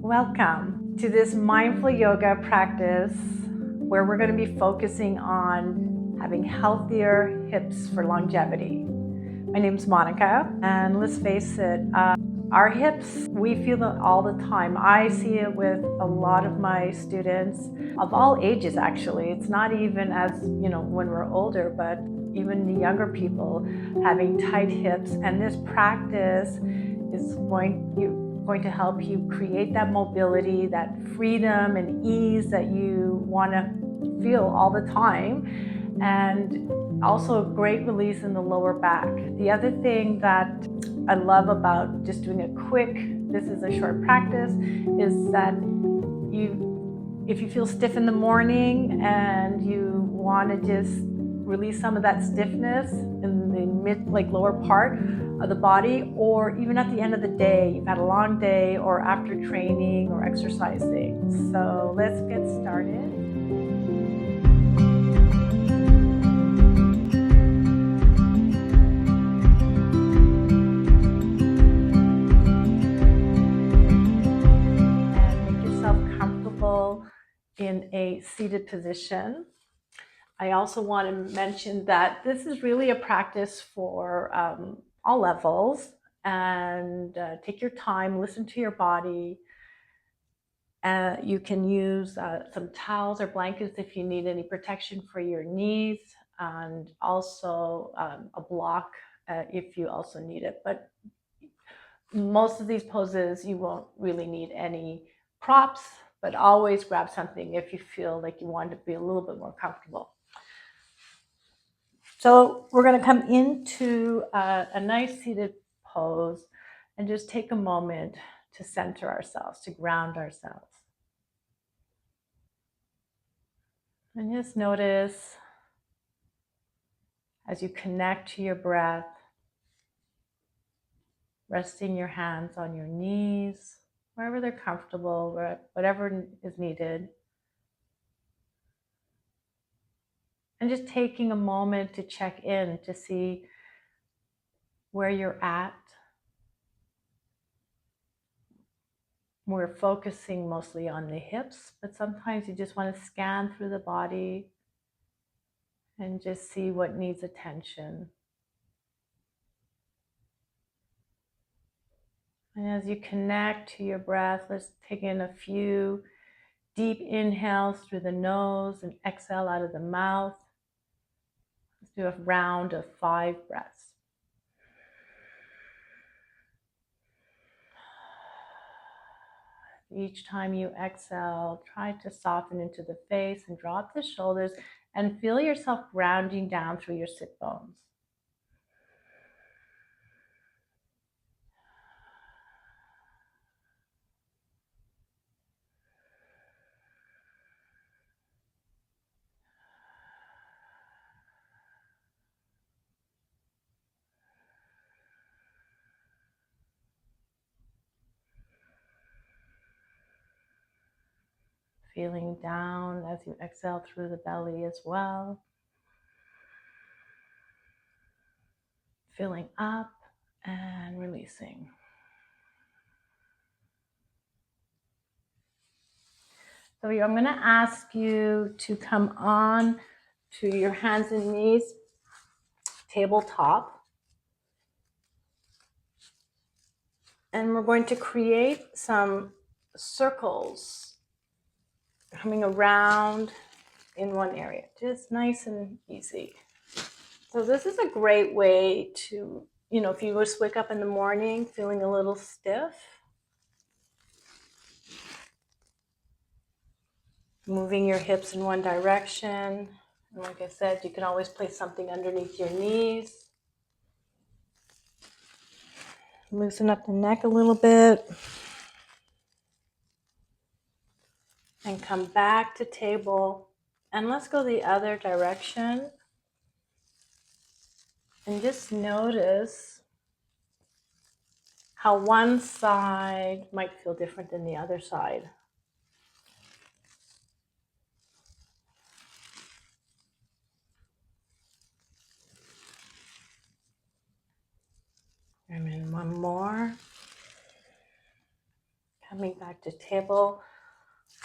Welcome to this mindful yoga practice where we're going to be focusing on having healthier hips for longevity. My name's Monica, and let's face it, our hips, we feel it all the time. I see it with a lot of my students of all ages, actually. It's not even as, when we're older, but even the younger people having tight hips. And this practice is going to help you create that mobility, that freedom and ease that you want to feel all the time. And also a great release in the lower back. The other thing that I love about just doing a quick, this is a short practice, is that if you feel stiff in the morning and you want to just release some of that stiffness in the lower part of the body, or even at the end of the day, you've had a long day, or after training or exercising. So let's get started. In a seated position. I also want to mention that this is really a practice for all levels, and take your time, listen to your body. You can use some towels or blankets if you need any protection for your knees, and also a block if you also need it. But most of these poses, you won't really need any props, but always grab something if you feel like you want to be a little bit more comfortable. So we're going to come into a nice seated pose and just take a moment to center ourselves, to ground ourselves. And just notice as you connect to your breath, resting your hands on your knees, wherever they're comfortable, whatever is needed. And just taking a moment to check in to see where you're at. We're focusing mostly on the hips, but sometimes you just want to scan through the body and just see what needs attention. And as you connect to your breath, let's take in a few deep inhales through the nose and exhale out of the mouth. Let's do a round of 5 breaths. Each time you exhale, try to soften into the face and drop the shoulders and feel yourself grounding down through your sit bones. Feeling down as you exhale through the belly as well. Filling up and releasing. So I'm going to ask you to come on to your hands and knees, tabletop. And we're going to create some circles coming around in one area, just nice and easy. So this is a great way to, if you just wake up in the morning feeling a little stiff, moving your hips in one direction. And like I said, you can always place something underneath your knees. Loosen up the neck a little bit. And come back to table. And let's go the other direction. And just notice how one side might feel different than the other side. And then one more. Coming back to table,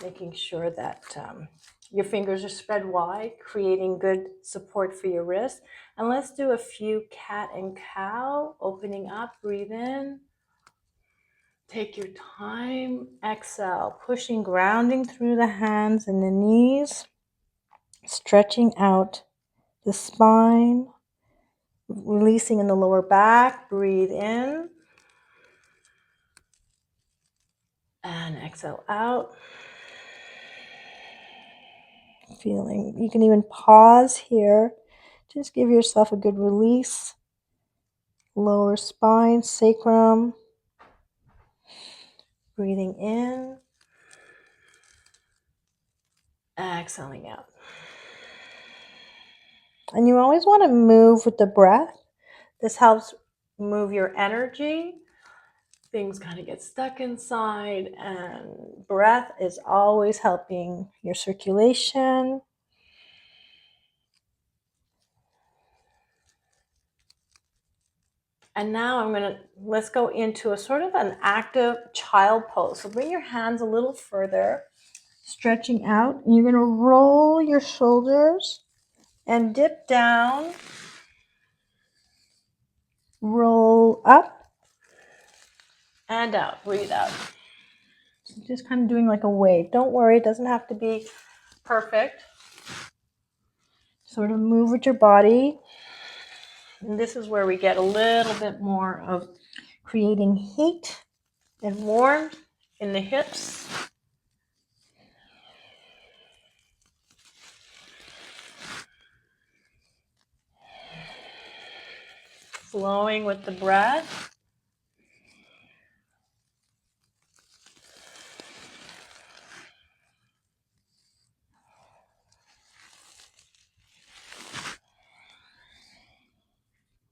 making sure that your fingers are spread wide, creating good support for your wrist. And let's do a few cat and cow, opening up, breathe in. Take your time, exhale, pushing, grounding through the hands and the knees, stretching out the spine, releasing in the lower back, breathe in. And exhale out. Feeling, you can even pause here. Just give yourself a good release. Lower spine, sacrum. Breathing in. Exhaling out. And you always want to move with the breath. This helps move your energy. Things kind of get stuck inside, and breath is always helping your circulation. And now let's go into a sort of an active child pose. So bring your hands a little further, stretching out. And you're going to roll your shoulders and dip down, roll up and out, breathe out. So just kind of doing like a wave. Don't worry, it doesn't have to be perfect. Sort of move with your body. And this is where we get a little bit more of creating heat and warmth in the hips. Flowing with the breath.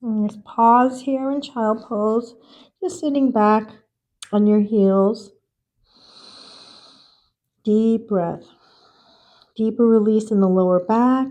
And just pause here in child pose, just sitting back on your heels. Deep breath. Deeper release in the lower back.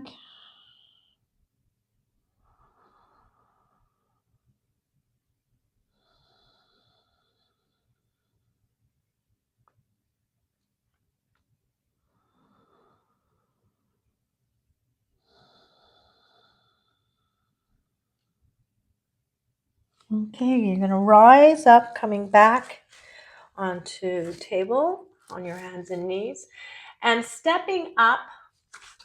Okay, you're going to rise up, coming back onto table on your hands and knees, and stepping up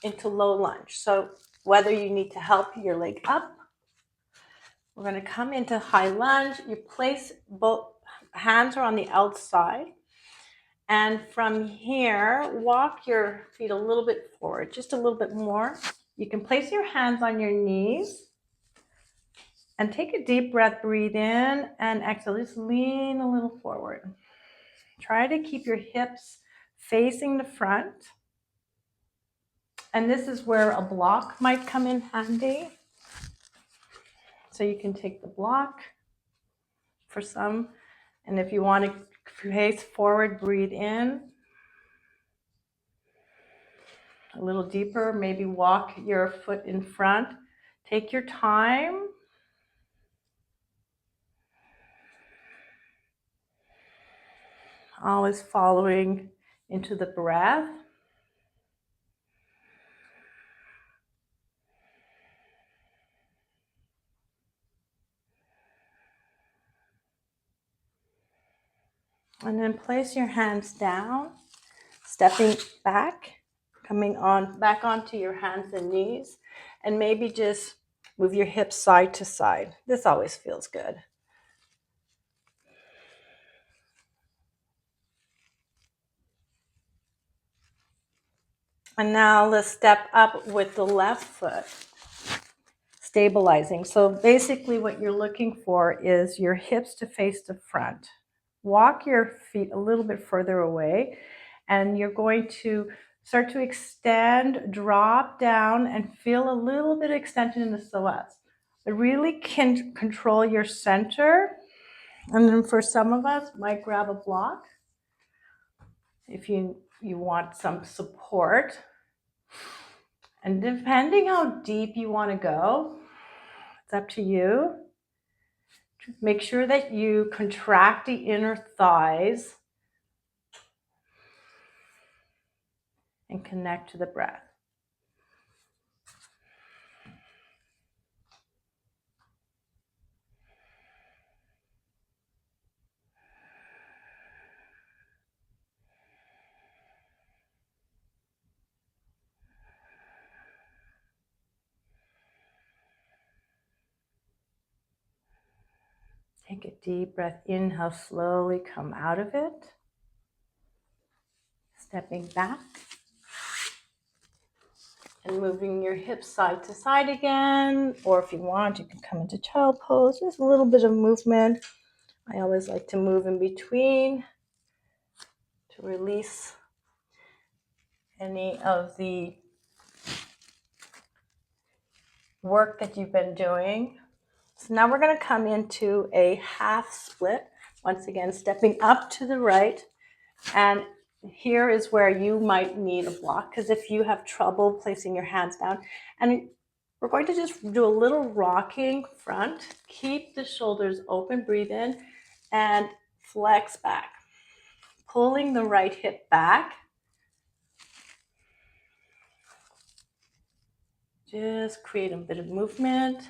into low lunge. So whether you need to help your leg up, we're going to come into high lunge. You place both hands are on the outside. And from here, walk your feet a little bit forward, just a little bit more. You can place your hands on your knees and take a deep breath, breathe in and exhale. Just lean a little forward. Try to keep your hips facing the front. And this is where a block might come in handy. So you can take the block for some. And if you want to face forward, breathe in. A little deeper, maybe walk your foot in front. Take your time. Always following into the breath. And then place your hands down, stepping back, coming on back onto your hands and knees, and maybe just move your hips side to side. This always feels good. And now let's step up with the left foot, stabilizing. So basically what you're looking for is your hips to face the front. Walk your feet a little bit further away, and you're going to start to extend, drop down, and feel a little bit of extension in the psoas. But really can control your center. And then for some of us, might grab a block if you want some support. And depending how deep you want to go, it's up to you. Make sure that you contract the inner thighs and connect to the breath. Take a deep breath, inhale, slowly come out of it. Stepping back and moving your hips side to side again. Or if you want, you can come into child pose. Just a little bit of movement. I always like to move in between to release any of the work that you've been doing. So now we're going to come into a half split. Once again, stepping up to the right. And here is where you might need a block, because if you have trouble placing your hands down, and we're going to just do a little rocking front. Keep the shoulders open, breathe in, and flex back. Pulling the right hip back. Just create a bit of movement.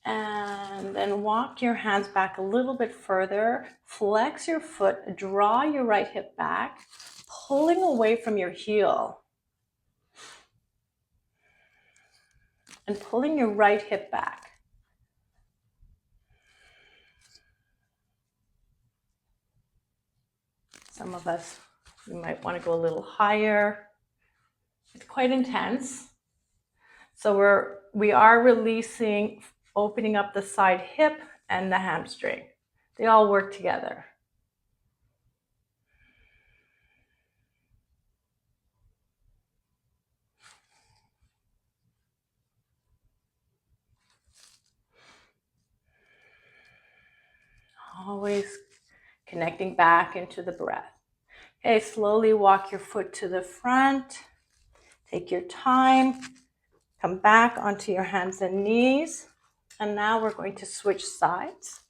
And then walk your hands back a little bit further. Flex your foot, draw your right hip back, pulling away from your heel. And pulling your right hip back. Some of us, you might want to go a little higher. It's quite intense. So we are releasing, opening up the side hip and the hamstring. They all work together. Always connecting back into the breath. Okay, slowly walk your foot to the front. Take your time. Come back onto your hands and knees. And now we're going to switch sides.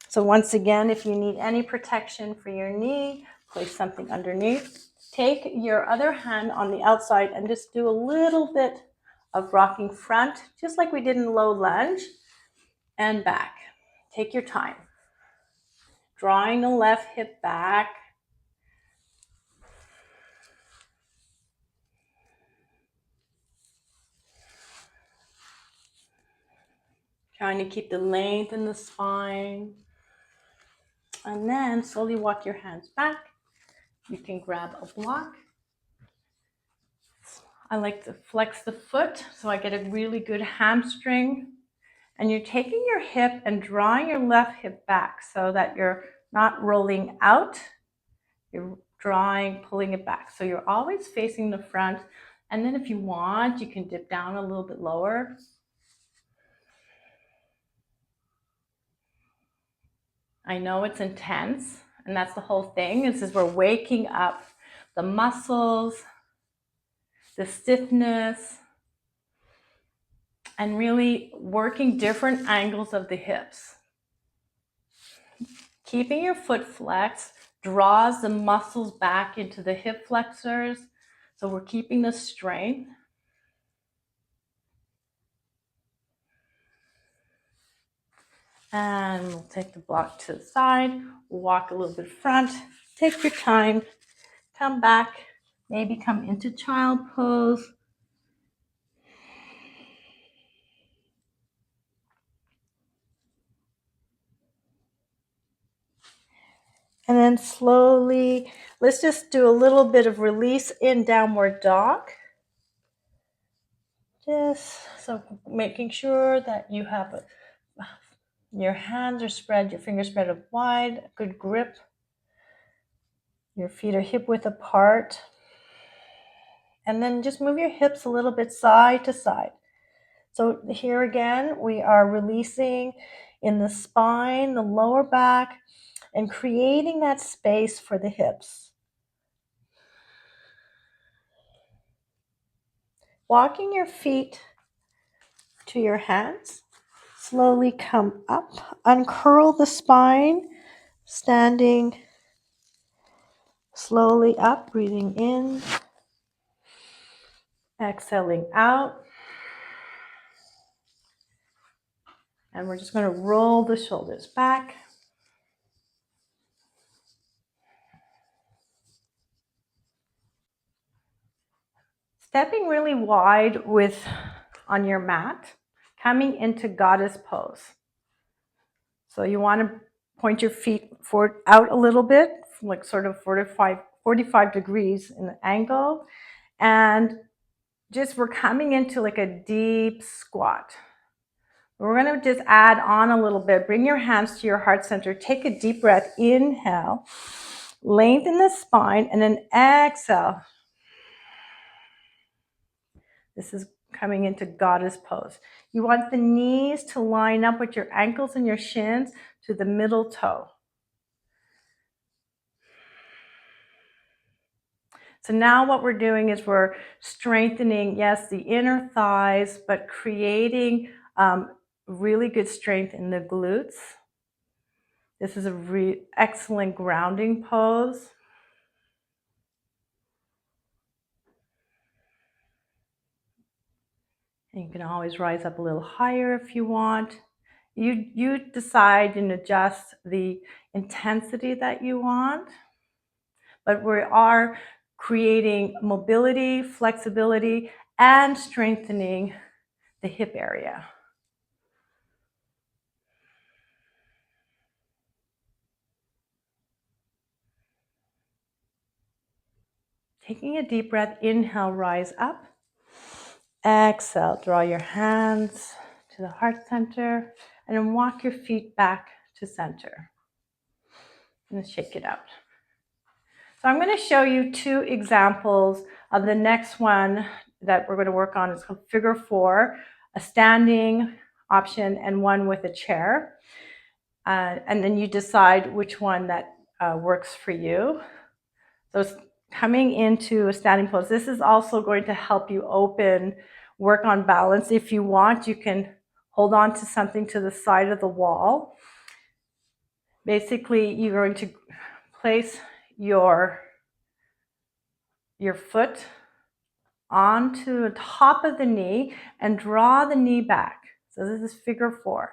So once again, if you need any protection for your knee, place something underneath. Take your other hand on the outside and just do a little bit of rocking front, just like we did in low lunge, and back. Take your time. Drawing the left hip back. Trying to keep the length in the spine. And then slowly walk your hands back. You can grab a block. I like to flex the foot so I get a really good hamstring. And you're taking your hip and drawing your left hip back so that you're not rolling out. You're drawing, pulling it back. So you're always facing the front. And then if you want, you can dip down a little bit lower. I know it's intense, and that's the whole thing, is we're waking up the muscles, the stiffness, and really working different angles of the hips. Keeping your foot flexed draws the muscles back into the hip flexors, so we're keeping the strength. And we'll take the block to the side, walk a little bit front, take your time, come back, maybe come into child pose. And then slowly, let's just do a little bit of release in downward dog. Just so making sure that you have your hands are spread, your fingers spread wide, good grip. Your feet are hip width apart. And then just move your hips a little bit side to side. So here again, we are releasing in the spine, the lower back, and creating that space for the hips. Walking your feet to your hands. slowly come up, uncurl the spine, standing slowly up, breathing in, exhaling out. And we're just going to roll the shoulders back. Stepping really wide on your mat, coming into goddess pose. So you want to point your feet forward out a little bit, like sort of 45 degrees in the angle. And just we're coming into like a deep squat. We're going to just add on a little bit. Bring your hands to your heart center. Take a deep breath. Inhale. Lengthen the spine and then exhale. This is coming into goddess pose. You want the knees to line up with your ankles and your shins to the middle toe. So now what we're doing is we're strengthening, yes, the inner thighs, but creating really good strength in the glutes. This is a excellent grounding pose. And you can always rise up a little higher if you want. You decide and adjust the intensity that you want, but we are creating mobility, flexibility, and strengthening the hip area. Taking a deep breath, inhale, rise up. Exhale, draw your hands to the heart center, and then walk your feet back to center. And shake it out. So I'm going to show you two examples of the next one that we're going to work on. It's called figure 4, a standing option and one with a chair. And then you decide which one that works for you. So it's coming into a standing pose. This is also going to help you work on balance. If you want, you can hold on to something to the side of the wall. Basically, you're going to place your foot onto the top of the knee and draw the knee back. So this is figure 4.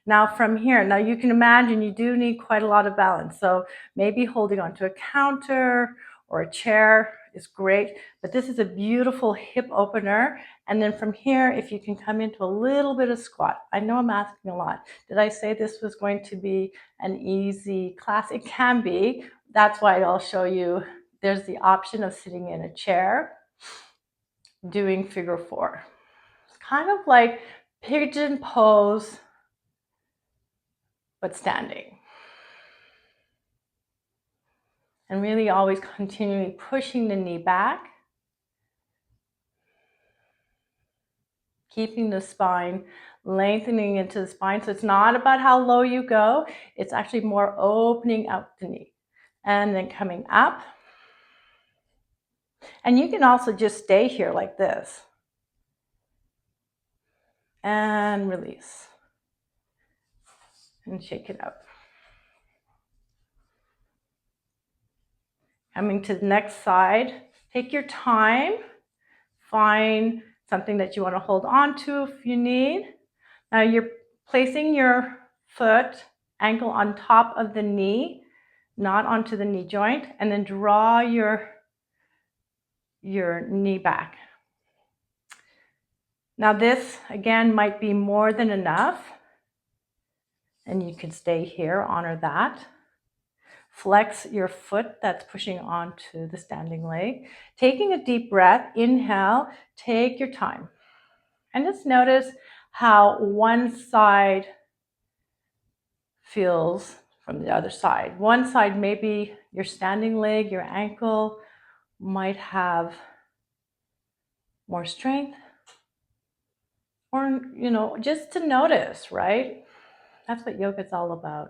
Now from here, now you can imagine you do need quite a lot of balance. So maybe holding onto a counter or a chair is great, but this is a beautiful hip opener. And then from here, if you can come into a little bit of squat. I know I'm asking a lot. Did I say this was going to be an easy class? It can be. That's why I'll show you. There's the option of sitting in a chair, doing figure 4. It's kind of like pigeon pose, but standing. And really always continually pushing the knee back, keeping the spine, lengthening into the spine. So it's not about how low you go. It's actually more opening out the knee. And then coming up. And you can also just stay here like this. And release. And shake it out. Coming to the next side. Take your time. Find something that you want to hold on to if you need. Now you're placing your foot, ankle on top of the knee, not onto the knee joint, and then draw your knee back. Now this, again, might be more than enough, and you can stay here, honor that. Flex your foot that's pushing onto the standing leg. Taking a deep breath, inhale, take your time. And just notice how one side feels from the other side. One side, maybe your standing leg, your ankle might have more strength. Or, just to notice, right? That's what yoga is all about.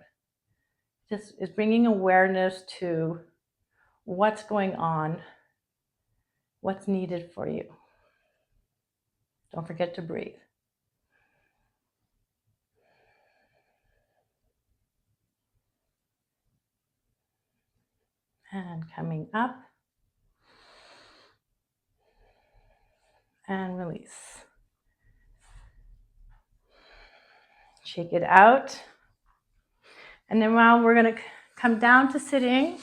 Just is bringing awareness to what's going on, what's needed for you. Don't forget to breathe. And coming up and release. Shake it out. And then now we're going to come down to sitting.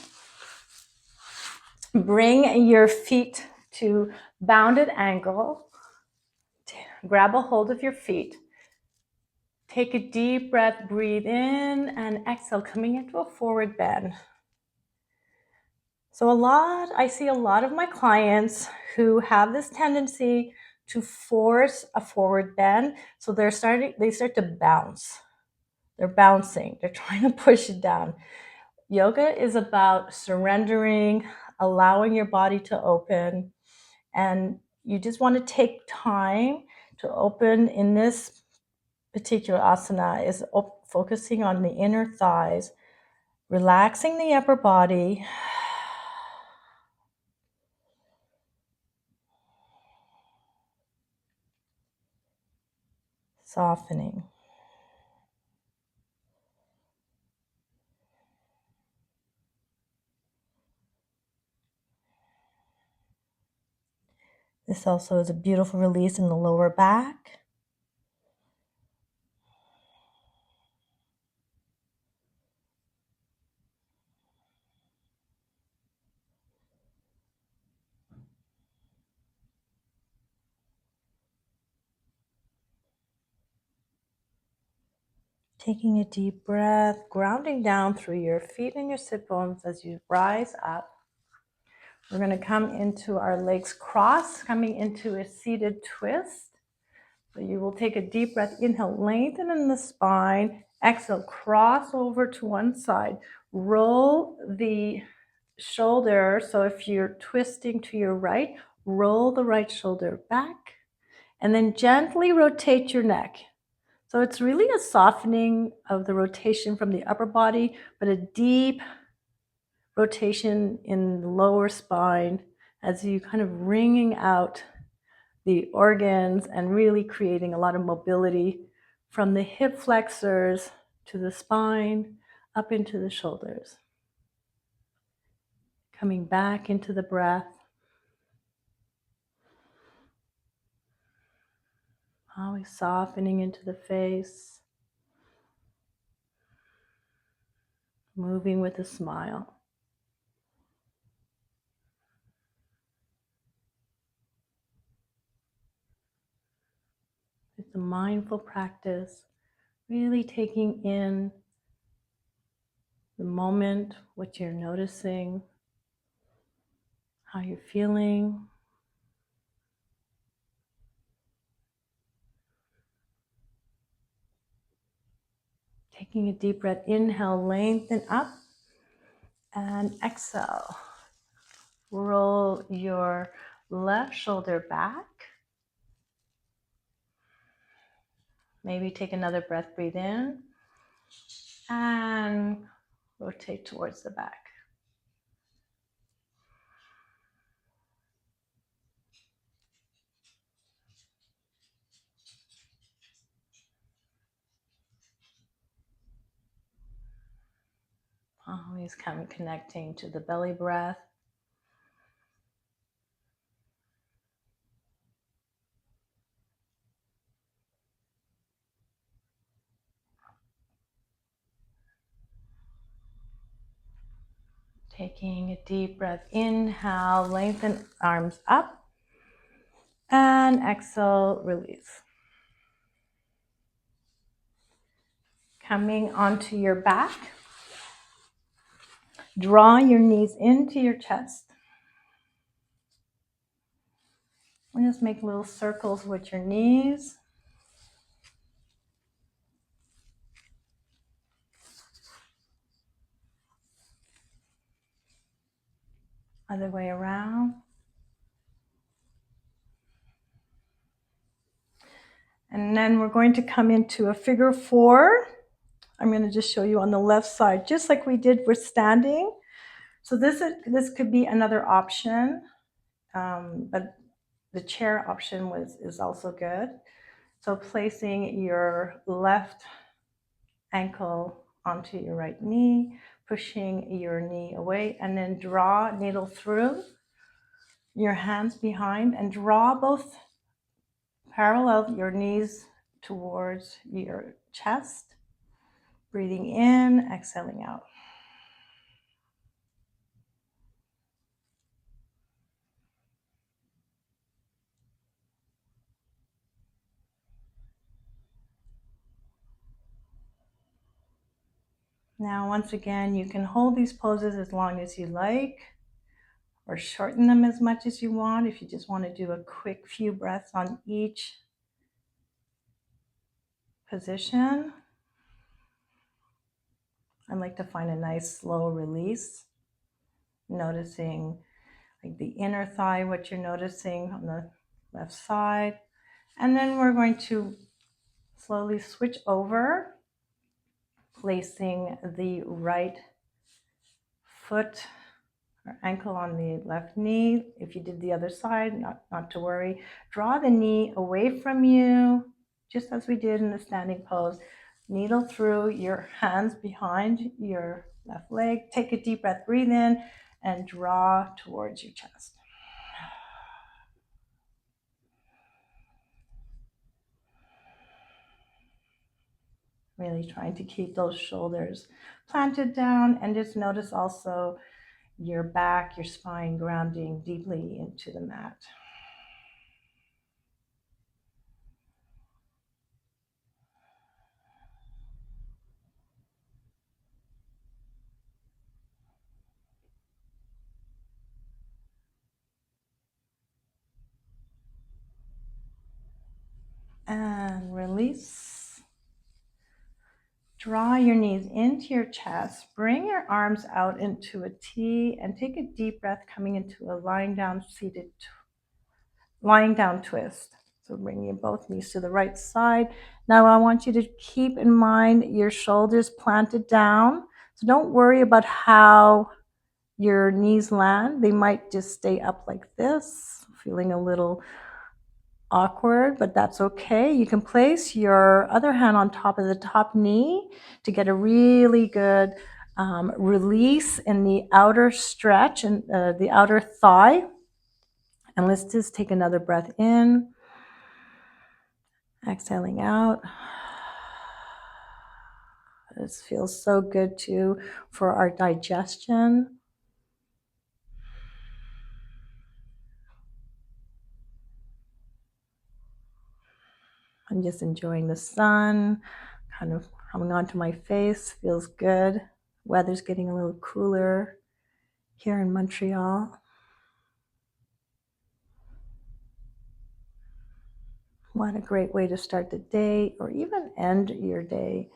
Bring your feet to bounded angle. Grab a hold of your feet. Take a deep breath, breathe in and exhale, coming into a forward bend. So I see a lot of my clients who have this tendency to force a forward bend. So they start to bounce. They're bouncing. They're trying to push it down. Yoga is about surrendering, allowing your body to open. And you just want to take time to open in this particular asana is focusing on the inner thighs, relaxing the upper body, softening. This also is a beautiful release in the lower back. Taking a deep breath, grounding down through your feet and your sit bones as you rise up. We're going to come into our legs crossed, coming into a seated twist. So you will take a deep breath, inhale, lengthen in the spine, exhale, cross over to one side, roll the shoulder. So if you're twisting to your right, roll the right shoulder back, and then gently rotate your neck. So it's really a softening of the rotation from the upper body, but a deep rotation in the lower spine as you kind of wringing out the organs and really creating a lot of mobility from the hip flexors to the spine, up into the shoulders. Coming back into the breath. Always softening into the face. Moving with a smile. It's a mindful practice, really taking in the moment, what you're noticing, how you're feeling. Taking a deep breath, inhale, lengthen up, and exhale. Roll your left shoulder back. Maybe take another breath, breathe in, and rotate towards the back. Always come connecting to the belly breath. Taking a deep breath, inhale, lengthen arms up, and exhale, release. Coming onto your back, draw your knees into your chest. And just make little circles with your knees. Other way around. And then we're going to come into a figure four. I'm going to just show you on the left side, just like we did with standing. So this could be another option, but the chair option is also good. So placing your left ankle onto your right knee, pushing your knee away, and then draw needle through your hands behind and draw both parallel your knees towards your chest. Breathing in, exhaling out. Now, once again, you can hold these poses as long as you like, or shorten them as much as you want if you just want to do a quick few breaths on each position. I like to find a nice slow release, noticing like the inner thigh, what you're noticing on the left side. And then we're going to slowly switch over, placing the right foot or ankle on the left knee. If you did the other side, not to worry. Draw the knee away from you, just as we did in the standing pose. Needle through your hands behind your left leg. Take a deep breath, breathe in, and draw towards your chest. Really trying to keep those shoulders planted down, and just notice also your back, your spine grounding deeply into the mat. And release. Draw your knees into your chest. Bring your arms out into a T and take a deep breath coming into a lying down twist. So bring your both knees to the right side. Now I want you to keep in mind your shoulders planted down. So don't worry about how your knees land. They might just stay up like this, feeling a little awkward, but that's okay. You can place your other hand on top of the top knee to get a really good release in the outer stretch and the outer thigh. And let's just take another breath in, exhaling out. This feels so good too for our digestion. I'm just enjoying the sun, kind of coming onto my face, feels good. Weather's getting a little cooler here in Montreal. What a great way to start the day or even end your day.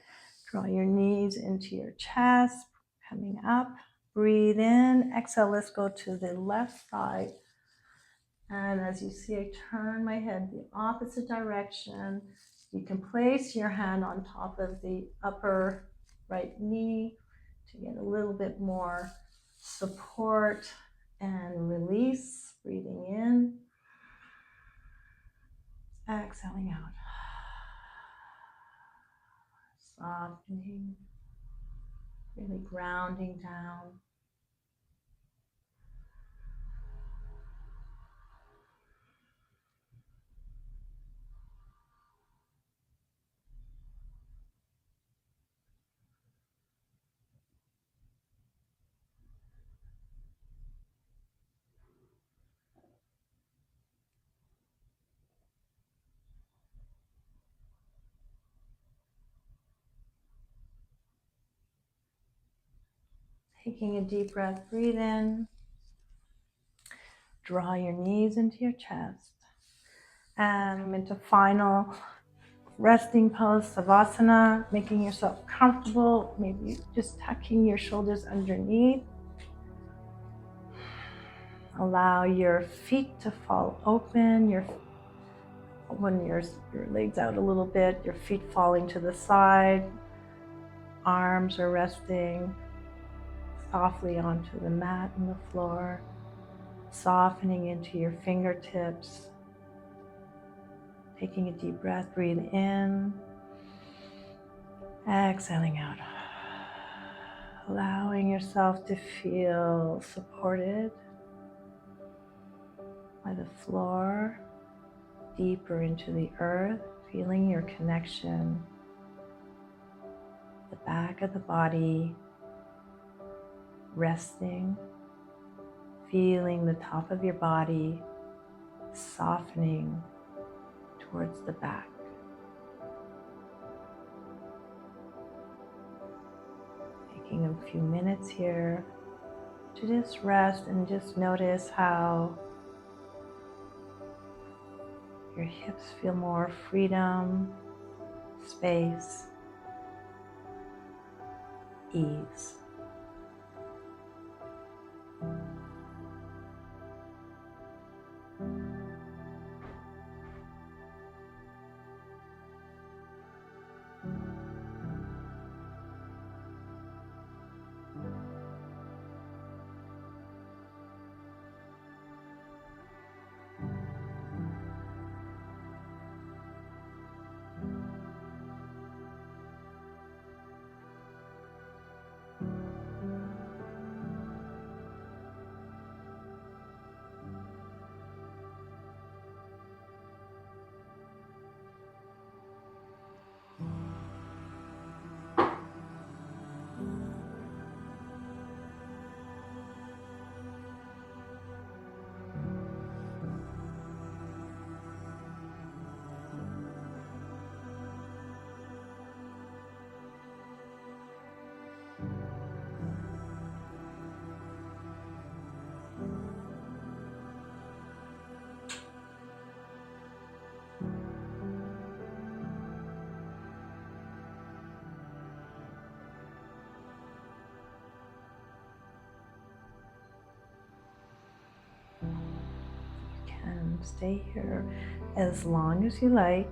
Draw your knees into your chest, coming up. Breathe in, exhale, let's go to the left side. And as you see, I turn my head the opposite direction. You can place your hand on top of the upper right knee to get a little bit more support and release. Breathing in, exhaling out. Softening, really grounding down. Taking a deep breath, breathe in. Draw your knees into your chest. And into final resting pose, Savasana, making yourself comfortable, maybe just tucking your shoulders underneath. Allow your feet to fall open, when your legs out a little bit, your feet falling to the side, arms are resting softly onto the mat and the floor, softening into your fingertips. Taking a deep breath, breathe in, exhaling out. allowing yourself to feel supported by the floor, deeper into the earth, feeling your connection, the back of the body, resting, feeling the top of your body softening towards the back. Taking a few minutes here to just rest and just notice how your hips feel more freedom, space, ease. Stay here as long as you like,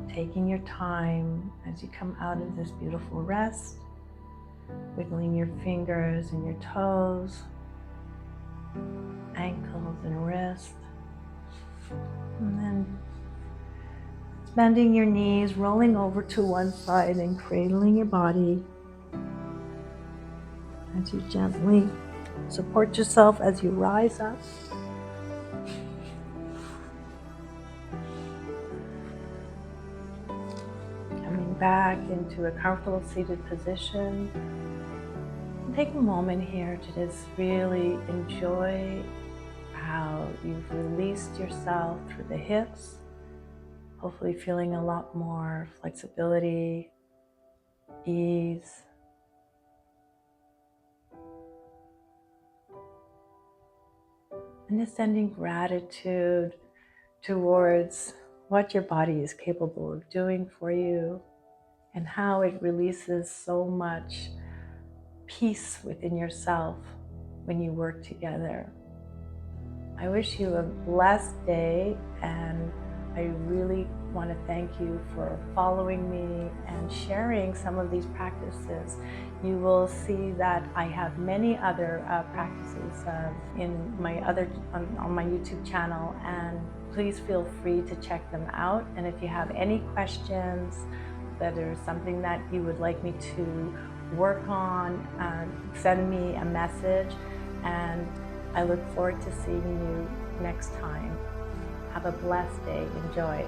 taking your time as you come out of this beautiful rest, wiggling your fingers and your toes, ankles and wrists, and then bending your knees, rolling over to one side and cradling your body as you gently support yourself as you rise up. Back into a comfortable seated position. And take a moment here to just really enjoy how you've released yourself through the hips, hopefully feeling a lot more flexibility, ease. And just sending gratitude towards what your body is capable of doing for you, and how it releases so much peace within yourself when you work together. I wish you a blessed day, and I really want to thank you for following me and sharing some of these practices. You will see that I have many other practices on my YouTube channel, and please feel free to check them out. And if you have any questions, that there's something that you would like me to work on, send me a message, and I look forward to seeing you next time. Have a blessed day. Enjoy.